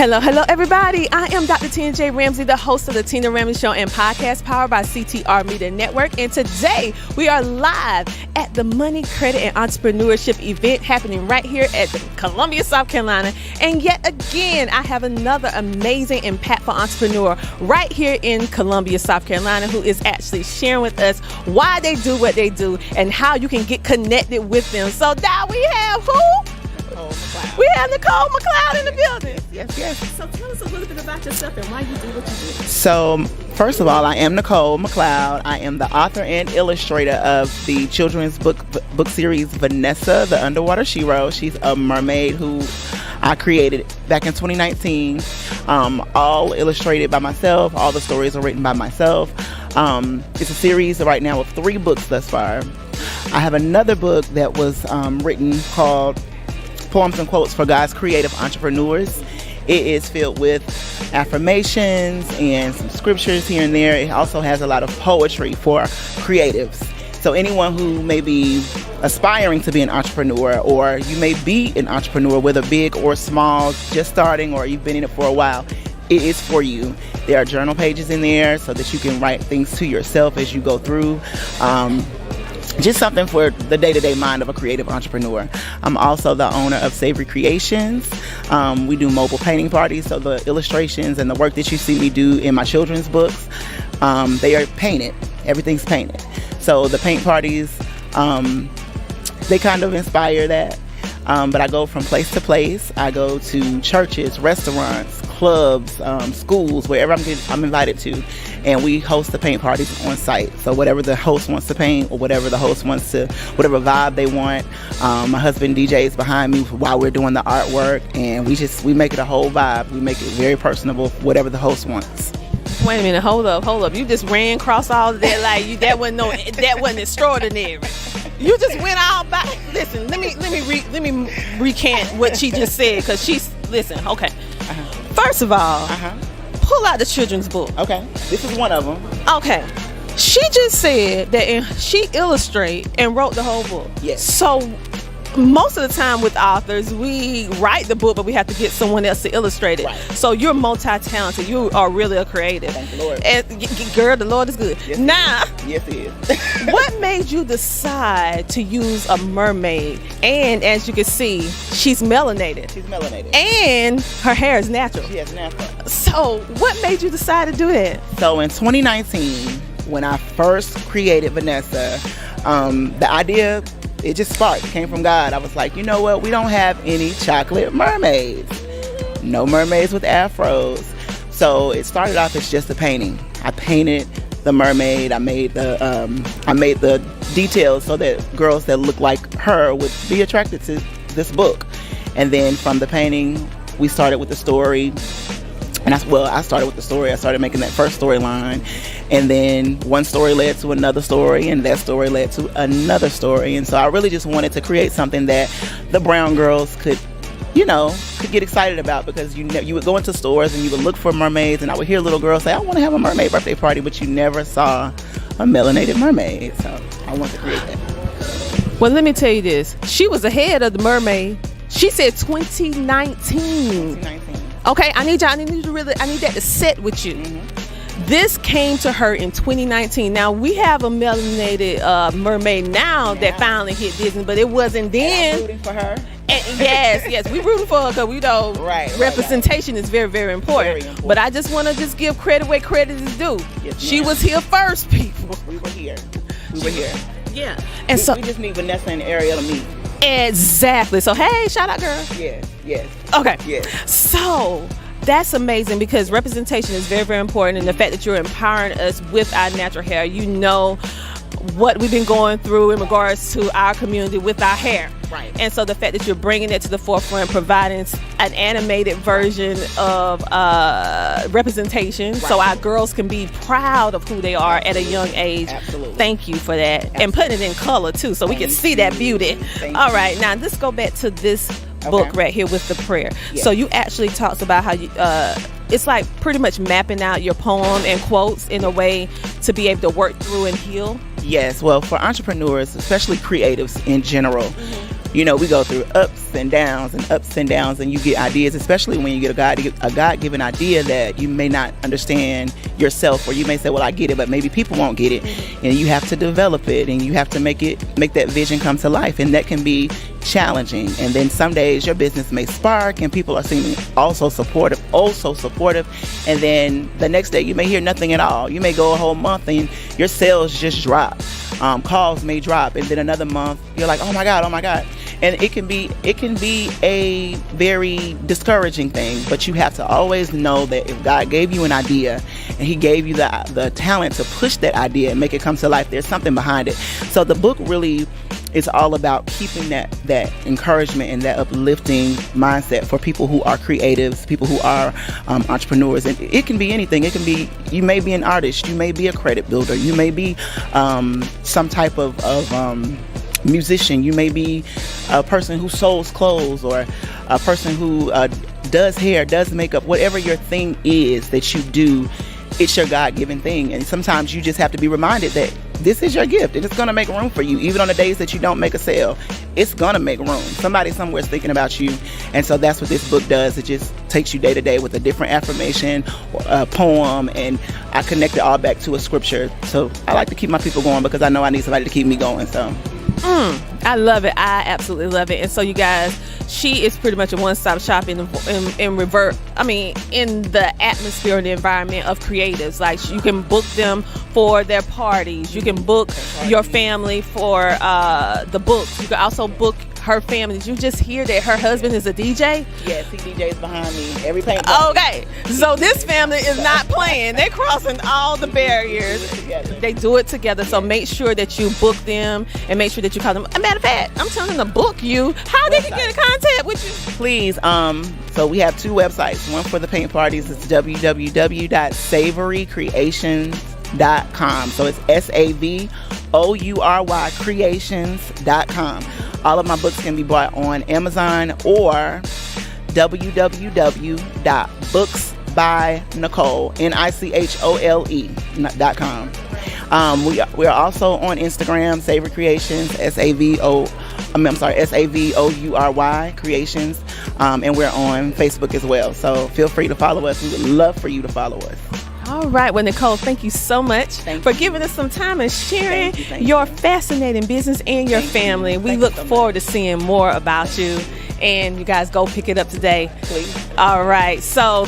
Hello, everybody. I am Dr. Tina J. Ramsey, the host of the Tina Ramsey Show and podcast powered by CTR Media Network. And today we are live at the Money, Credit, and Entrepreneurship event happening right here at Columbia, South Carolina. And yet again, I have another amazing, impactful entrepreneur right here in Columbia, South Carolina, who is actually sharing with us why they do what they do and how you can get connected with them. So now we have who? We have Nicole McLeod in the building. Yes. So tell us a little bit about yourself and why you do what you do. So, first of all, I am Nicole McLeod. I am the author and illustrator of the children's book series Vanessa, the Underwater Shero. She's a mermaid who I created back in 2019. All illustrated by myself. All the stories are written by myself. It's a series right now of 3 books thus far. I have another book that was written called Poems and Quotes for God's Creative Entrepreneurs. It is filled with affirmations and some scriptures here and there. It also has a lot of poetry for creatives. So anyone who may be aspiring to be an entrepreneur, or you may be an entrepreneur, whether big or small, just starting, or you've been in it for a while, it is for you. There are journal pages in there so that you can write things to yourself as you go through. Just something for the day-to-day mind of a creative entrepreneur. I'm also the owner of Savory Creations. We do mobile painting parties, so the illustrations and the work that you see me do in my children's books, they are painted. Everything's painted. So the paint parties, they kind of inspire that. But I go from place to place. I go to churches, restaurants, clubs, schools, wherever I'm invited to, and we host the paint parties on site. So whatever the host wants to paint, or whatever vibe they want, my husband DJs behind me while we're doing the artwork, and we make it a whole vibe. We make it very personable, whatever the host wants. Wait a minute, hold up. You just ran across all of that like that wasn't extraordinary. You just went all back. Listen, let me recant what she just said, because listen. Okay. First of all, pull out the children's book. Okay, this is one of them. Okay, she just said that she illustrate and wrote the whole book. Yes. So most of the time with authors, we write the book, but we have to get someone else to illustrate it. Right. So you're multi-talented. You are really a creative. Thank the Lord. And girl, the Lord is good. Yes, now, yes, He is. what made you decide to use a mermaid? And as you can see, she's melanated. And her hair is natural. She has natural. So what made you decide to do that? So in 2019, when I first created Vanessa, the idea, it just sparked. It came from God. I was like, you know what? We don't have any chocolate mermaids. No mermaids with afros. So it started off as just a painting. I painted the mermaid. I made the details so that girls that look like her would be attracted to this book. And then from the painting, we started with the story. And I started with the story. I started making that first storyline. And then one story led to another story, and that story led to another story. And so I really just wanted to create something that the brown girls could get excited about, because you would go into stores and you would look for mermaids, and I would hear little girls say, I want to have a mermaid birthday party, but you never saw a melanated mermaid. So I wanted to create that. Well, let me tell you this. She was ahead of the mermaid. She said 2019. Okay, I need that to set with you. This came to her in 2019. Now we have a melanated mermaid now that finally hit Disney, but it wasn't then. I'm rooting for her. And yes, we rooting for her, because we know representation is very, very important. But I just want to give credit where credit is due. Yes, she was here first, people. We were here. Yeah, and so we just need Vanessa and Ariel to meet. Exactly. So hey, shout out, girl. Yes. Okay. Yes. So that's amazing, because representation is very, very important, and the fact that you're empowering us with our natural hair. You know what we've been going through in regards to our community with our hair. Right. And so the fact that you're bringing it to the forefront, providing an animated version of representation, so our girls can be proud of who they are at a young age. Absolutely. Thank you for that. Absolutely. And putting it in color too, so we can see that beauty. All right, now let's go back to this book right here with the prayer. Yes. So you actually talked about how you it's like pretty much mapping out your poem and quotes in a way to be able to work through and heal. Yes, well, for entrepreneurs, especially creatives in general, we go through ups and downs and you get ideas, especially when you get a God-given idea that you may not understand yourself, or you may say, well, I get it, but maybe people won't get it. And you have to develop it, and you have to make that vision come to life, and that can be challenging. And then some days your business may spark and people are seeming also supportive, and then the next day you may hear nothing at all. You may go a whole month and your sales just drop. Calls may drop, and then another month you're like, oh my God. And it can be a very discouraging thing, but you have to always know that if God gave you an idea and he gave you the talent to push that idea and make it come to life, there's something behind it. So the book really is all about keeping that encouragement and that uplifting mindset for people who are creatives, people who are entrepreneurs. And it can be anything. It can be, you may be an artist, you may be a credit builder, you may be some type of musician, you may be a person who sews clothes, or a person who does hair, does makeup. Whatever your thing is that you do, it's your God-given thing. And sometimes you just have to be reminded that this is your gift, and it's going to make room for you. Even on the days that you don't make a sale, it's going to make room. Somebody somewhere is thinking about you. And so that's what this book does. It just takes you day to day with a different affirmation or a poem, and I connect it all back to a scripture. So I like to keep my people going because I know I need somebody to keep me going. So I love it. I absolutely love it. And so you guys, she is pretty much a one-stop shop in the atmosphere and the environment of creatives. Like, you can book them for their parties. You can book your family for the books. You can also book her family. Did you just hear that her husband is a DJ? Yes, he DJs behind me. Every paint. Okay, so this family is not playing. They're crossing all the barriers. They do it together. So make sure that you book them and make sure that you call them. As a matter of fact, I'm telling them to book you. How they can get in contact with you? Please. So we have two websites. One for the paint parties is www.savorycreations.com. So it's SAVOURY creations.com. All of my books can be bought on Amazon or www.booksbynicole.com. We are also on Instagram, Savory Creations, SAVOURY Creations, and we're on Facebook as well. So feel free to follow us. We would love for you to follow us. All right. Well, Nicole, thank you so much for giving us some time and sharing your fascinating business and your family. We look forward to seeing more about you. And you guys go pick it up today. Please. All right. So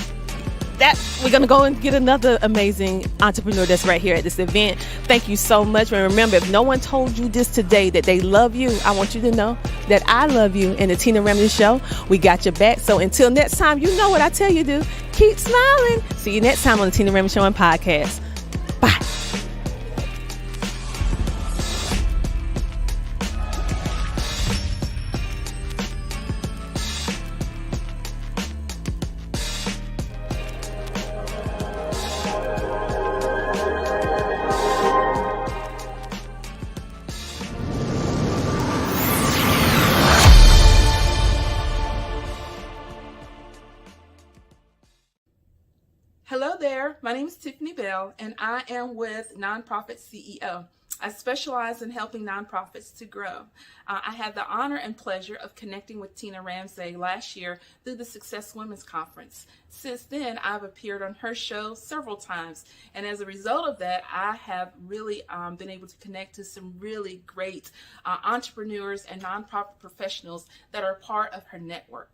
we're going to go and get another amazing entrepreneur that's right here at this event. Thank you so much. And remember, if no one told you this today, that they love you, I want you to know that I love you. And the Tina Ramsey Show, we got your back. So until next time, you know what I tell you to do. Keep smiling. See you next time on the Tina Ramsey Show and podcast. Bye. Hello there, my name is Tiffany Bell, and I am with Nonprofit CEO. I specialize in helping nonprofits to grow. I had the honor and pleasure of connecting with Tina Ramsey last year through the Success Women's Conference. Since then, I've appeared on her show several times, and as a result of that, I have really been able to connect to some really great entrepreneurs and nonprofit professionals that are part of her network.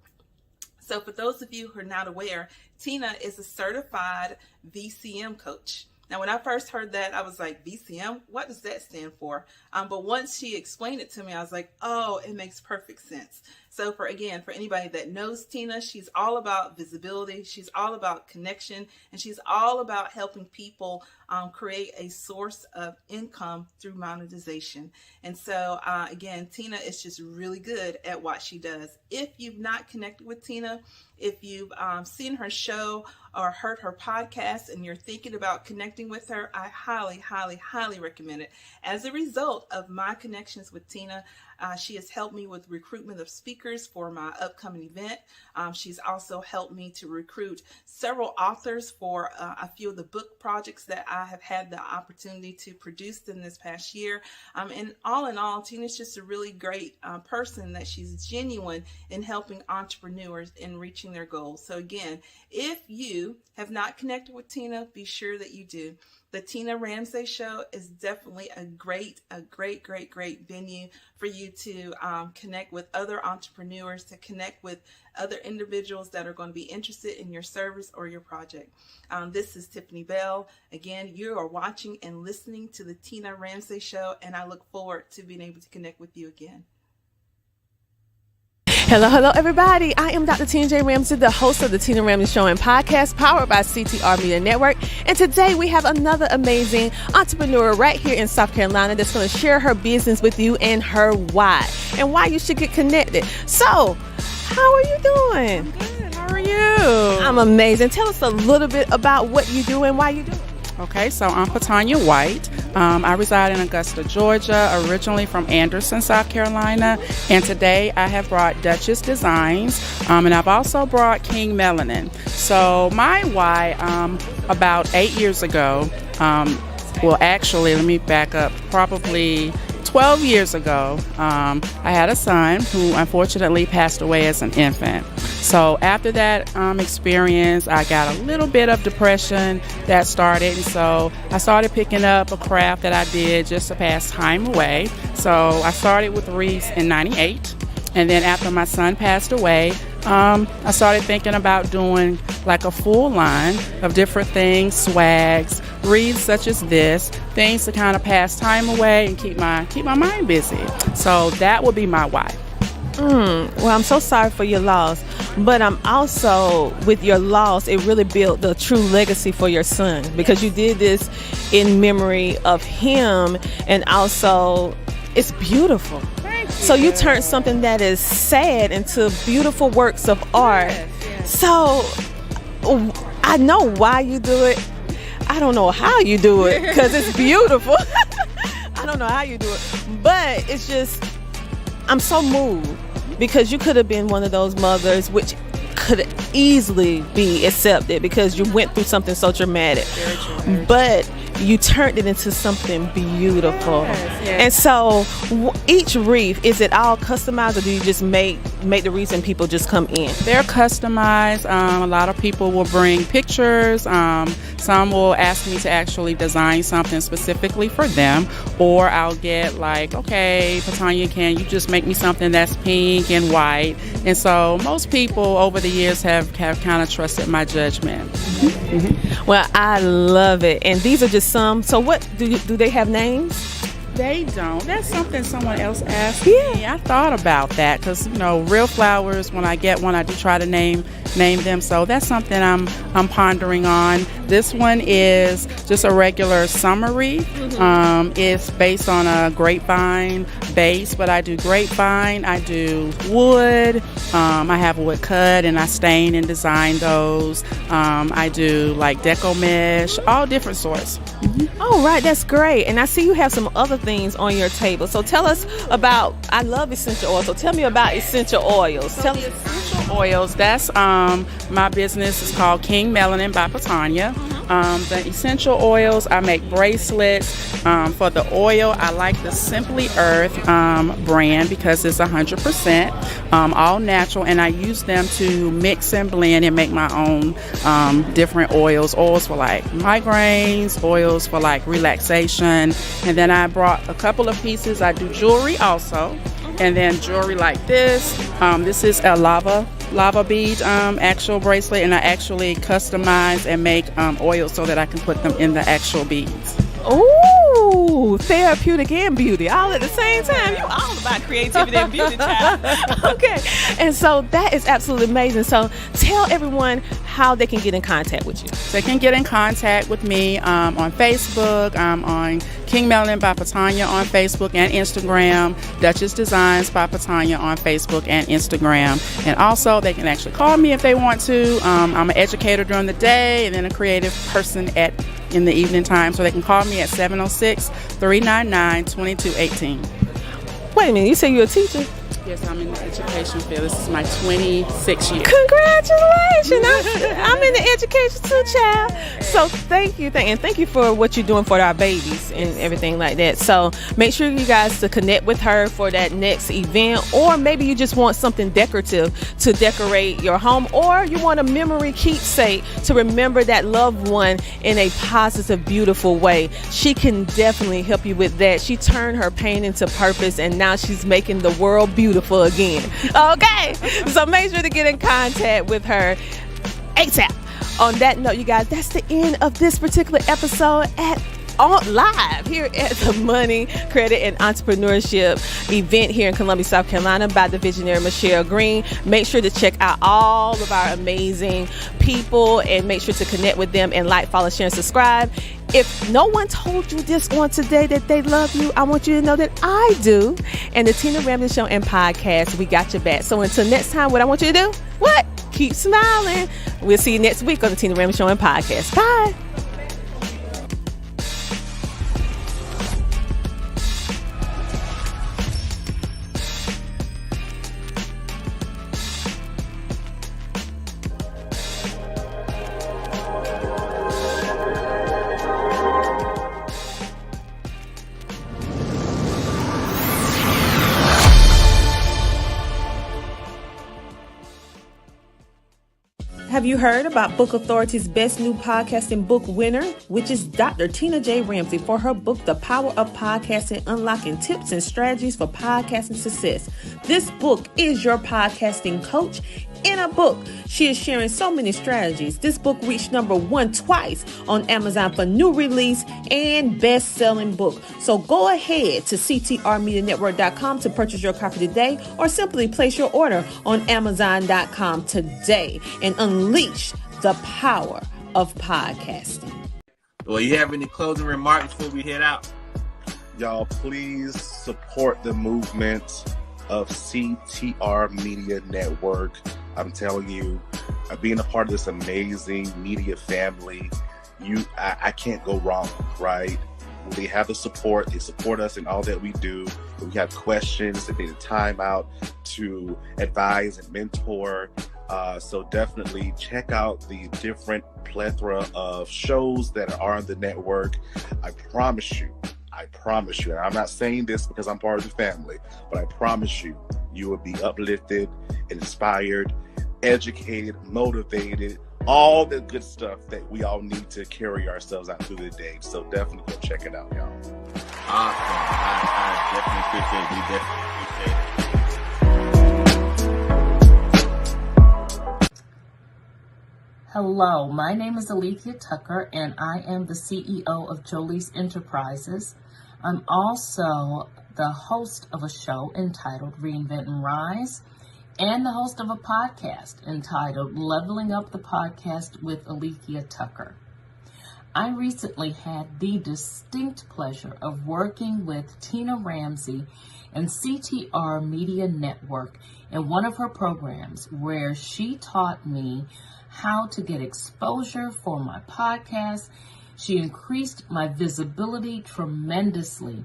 So for those of you who are not aware, Tina is a certified VCM coach. Now, when I first heard that, I was like, VCM? What does that stand for? But once she explained it to me, I was like, oh, it makes perfect sense. So for anybody that knows Tina, she's all about visibility. She's all about connection, and she's all about helping people create a source of income through monetization. And so again, Tina is just really good at what she does. If you've not connected with Tina, if you've seen her show or heard her podcast and you're thinking about connecting with her, I highly, highly, highly recommend it. As a result of my connections with Tina, She has helped me with recruitment of speakers for my upcoming event. She's also helped me to recruit several authors for a few of the book projects that I have had the opportunity to produce in this past year. And in all, Tina's just a really great person, that she's genuine in helping entrepreneurs in reaching their goals. So again, if you have not connected with Tina, be sure that you do. The Tina Ramsey Show is definitely a great venue for you to connect with other entrepreneurs, to connect with other individuals that are going to be interested in your service or your project. This is Tiffany Bell. Again, you are watching and listening to the Tina Ramsey Show, and I look forward to being able to connect with you again. Hello, everybody. I am Dr. Tina Ramsey, the host of the Tina Ramsey Show and podcast, powered by CTR Media Network. And today we have another amazing entrepreneur right here in South Carolina that's going to share her business with you and her why, and why you should get connected. So, how are you doing? I'm good. How are you? I'm amazing. Tell us a little bit about what you do and why you do it. Okay, so I'm Patanya White. I reside in Augusta, Georgia, originally from Anderson, South Carolina. And today I have brought Duchess Designs, and I've also brought King Melanin. So my why, about 8 years ago, actually, let me back up, probably 12 years ago, I had a son who unfortunately passed away as an infant. So after that experience, I got a little bit of depression that started. And so I started picking up a craft that I did just to pass time away. So I started with wreaths in '98. And then after my son passed away, I started thinking about doing like a full line of different things, swags, wreaths such as this, things to kind of pass time away and keep my mind busy. So that would be my why. Well, I'm so sorry for your loss, but I'm also, with your loss, it really built the true legacy for your son, because you did this in memory of him, and also it's beautiful. So you turned something that is sad into beautiful works of art. Yes. So I know why you do it. I don't know how you do it, because it's beautiful. I don't know how you do it, but it's just, I'm so moved, because you could have been one of those mothers which could easily be accepted because you went through something so traumatic. Very true. But you turned it into something beautiful. Yes. And so each wreath, is it all customized, or do you just make the wreaths and people just come in? They're customized. A lot of people will bring pictures. Some will ask me to actually design something specifically for them, or I'll get like, okay, Patanya, can you just make me something that's pink and white? And so most people over the years have kind of trusted my judgment. Mm-hmm. Well, I love it. And these are just some. So what, do they have names? They don't. That's something someone else asked me. I thought about that because, real flowers, when I get one, I do try to name them. So that's something I'm pondering on. This one is just a regular summer wreath. Mm-hmm. It's based on a grapevine base, but I do grapevine, I do wood, I have wood cut and I stain and design those. I do like deco mesh, all different sorts. Mm-hmm. Oh, right. That's great. And I see you have some other things on your table. So tell us about, I love essential oils. So tell me about essential oils. So the essential oils, that's my business is called King Melanin by Patanya. The essential oils, I make bracelets. For the oil, I like the Simply Earth brand because it's 100% all natural, and I use them to mix and blend and make my own different oils for like migraines, oils for like relaxation. And then I brought a couple of pieces. I do jewelry also, and then jewelry like this. This is a lava bead actual bracelet, and I actually customize and make oils so that I can put them in the actual beads. Ooh, therapeutic and beauty all at the same time. You all about creativity and beauty, child. Okay, and so that is absolutely amazing. So tell everyone how they can get in contact with you. They can get in contact with me on Facebook. I'm on King Melanin by Patanya on Facebook and Instagram, Duchess Designs by Patanya on Facebook and Instagram. And also they can actually call me if they want to. I'm an educator during the day and then a creative person in the evening time, so they can call me at 706-399-2218. Wait a minute, you say you're a teacher? Yes, I'm in the education field. This is my 26th year. Congratulations! I'm in the education too, child. So thank you, and thank you for what you're doing for our babies and everything like that. So make sure you guys to connect with her for that next event, or maybe you just want something decorative to decorate your home, or you want a memory keepsake to remember that loved one in a positive, beautiful way. She can definitely help you with that. She turned her pain into purpose, and now she's making the world beautiful again. Okay, so make sure to get in contact with her ASAP. On that note, you guys, that's the end of this particular episode live here at the Money, Credit, and Entrepreneurship event here in Columbia, South Carolina by the visionary Michelle Green. Make sure to check out all of our amazing people and make sure to connect with them and like, follow, share, and subscribe. If no one told you this on today that they love you, I want you to know that I do. And the Tina Ramsey Show and Podcast, we got your back. So until next time, what I want you to do? What? Keep smiling. We'll see you next week on the Tina Ramsey Show and Podcast. Bye. Have you heard about Book Authority's best new podcasting book winner, which is Dr. Tina J. Ramsey, for her book, The Power of Podcasting, Unlocking Tips and Strategies for Podcasting Success. This book is your podcasting coach in a book. She is sharing so many strategies. This book reached #1 twice on Amazon for new release and best-selling book. So go ahead to ctrmedianetwork.com to purchase your copy today, or simply place your order on amazon.com today and unleash the power of podcasting. Well, you have any closing remarks before we head out? Y'all, please support the movement of CTR Media Network. I'm telling you, being a part of this amazing media family, I can't go wrong, right? They have the support. They support us in all that we do. If we have questions, they take the time out to advise and mentor. So definitely check out the different plethora of shows that are on the network. I promise you, and I'm not saying this because I'm part of the family, but I promise you, you will be uplifted, inspired, educated, motivated, all the good stuff that we all need to carry ourselves out through the day. So definitely go check it out, y'all. Awesome. I definitely appreciate it. Hello, my name is Alethea Tucker, and I am the CEO of Jolie's Enterprises. I'm also the host of a show entitled Reinvent and Rise, and the host of a podcast entitled Leveling Up the Podcast with Alethea Tucker. I recently had the distinct pleasure of working with Tina Ramsey and CTR Media Network in one of her programs, where she taught me how to get exposure for my podcast. She increased my visibility tremendously,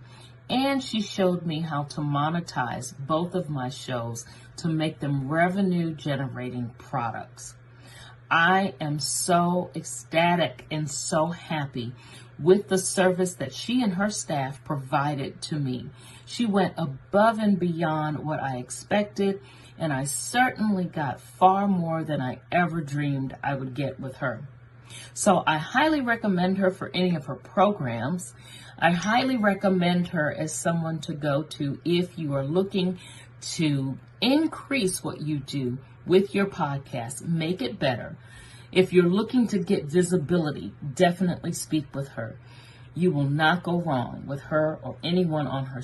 and she showed me how to monetize both of my shows to make them revenue generating products. I am so ecstatic and so happy with the service that she and her staff provided to me. She went above and beyond what I expected, and I certainly got far more than I ever dreamed I would get with her. So I highly recommend her for any of her programs. I highly recommend her as someone to go to if you are looking to increase what you do with your podcast, make it better. If you're looking to get visibility, definitely speak with her. You will not go wrong with her or anyone on her